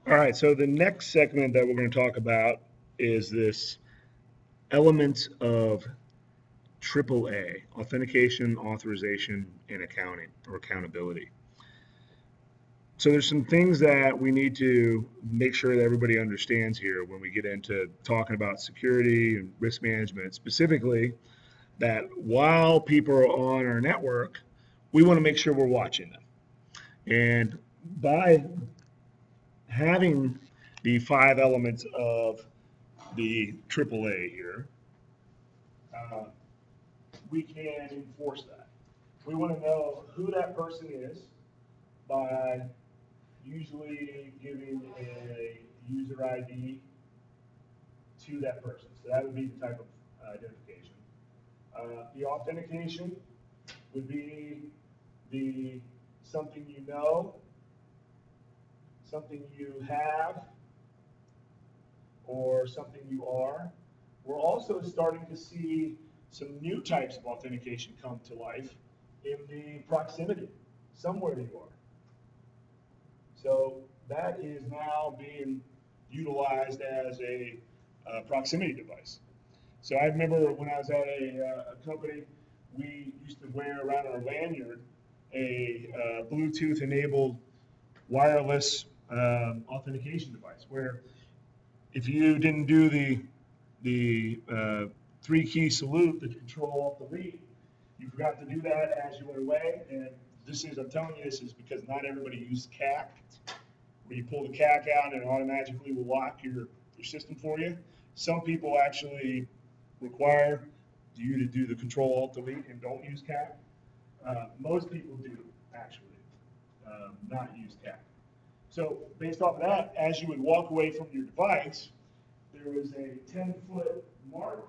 All right, so the next segment that we're going to talk about is this elements of AAA, authentication, authorization, and accounting or accountability. So there's some things that we need to make sure that everybody understands here when we get into talking about security and risk management, specifically that while people are on our network, we want to make sure we're watching them. And by having the five elements of the AAA here, uh, we can enforce that. We want to know who that person is by usually giving a user ID to that person. So that would be the type of identification. The authentication would be the something you know, something you have, or something you are. We're also starting to see some new types of authentication come to life in the proximity, somewhere you are. So that is now being utilized as a proximity device. So I remember when I was at a company, we used to wear around our lanyard a Bluetooth enabled wireless authentication device where if you didn't do the three key salute, the control alt delete, you forgot to do that as you went away. And this is, I'm telling you, this is because not everybody uses CAC, where you pull the CAC out and it automatically will lock your system for you. Some people actually require you to do the control alt delete and don't use CAC. Most people do actually not use CAC. So based off of that, as you would walk away from your device, there was a 10-foot mark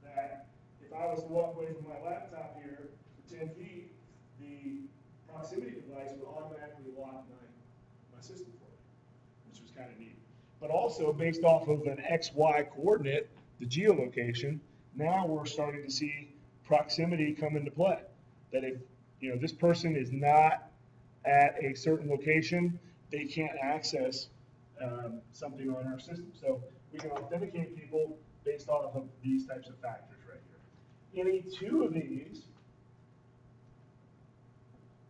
that if I was to walk away from my laptop here for 10 feet, the proximity device would automatically lock my system for me, which was kind of neat. But also based off of an XY coordinate, the geolocation, now we're starting to see proximity come into play. That if this person is not at a certain location, they can't access something on our system. So we can authenticate people based off of these types of factors right here. Any two of these,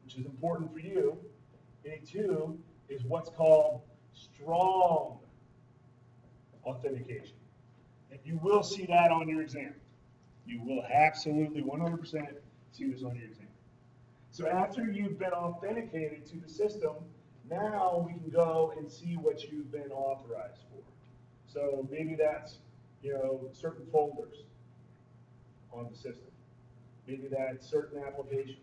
which is important for you, any two is what's called strong authentication. And you will see that on your exam. You will absolutely 100% see this on your exam. So after you've been authenticated to the system, now we can go and see what you've been authorized for. So maybe that's, certain folders on the system. Maybe that's certain applications,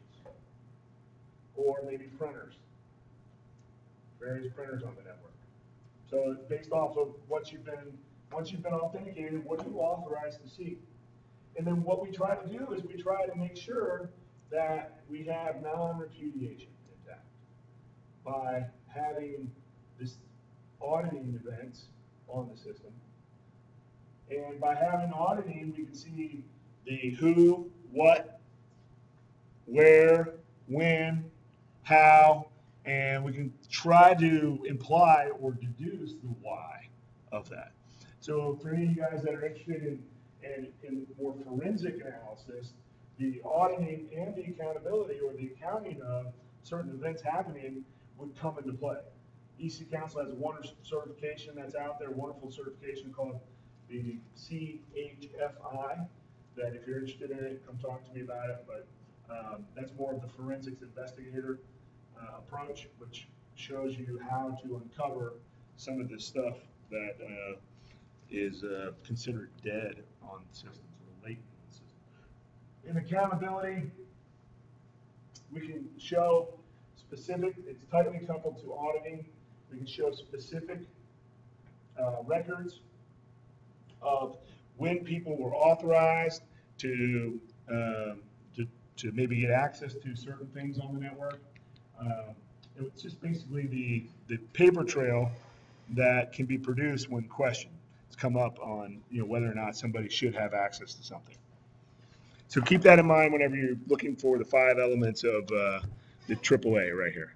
or maybe printers, various printers on the network. So it's based off of once you've been authenticated, what are you authorized to see? And then what we try to do is we try to make sure that we have non-repudiation intact by having this auditing events on the system. And by having auditing, we can see the who, what, where, when, how, and we can try to imply or deduce the why of that. So for any of you guys that are interested in more forensic analysis, the auditing and the accountability or the accounting of certain events happening would come into play. EC Council has a wonderful certification that's out there, wonderful certification called the CHFI, that if you're interested in it, come talk to me about it, but that's more of the forensics investigator approach, which shows you how to uncover some of the stuff that is considered dead on systems or latent on systems. In accountability, we can show specific, it's tightly coupled to auditing. We can show specific records of when people were authorized to maybe get access to certain things on the network. It's just basically the paper trail that can be produced when questioned. It's come up on whether or not somebody should have access to something. So keep that in mind whenever you're looking for the five elements of the AAA right here.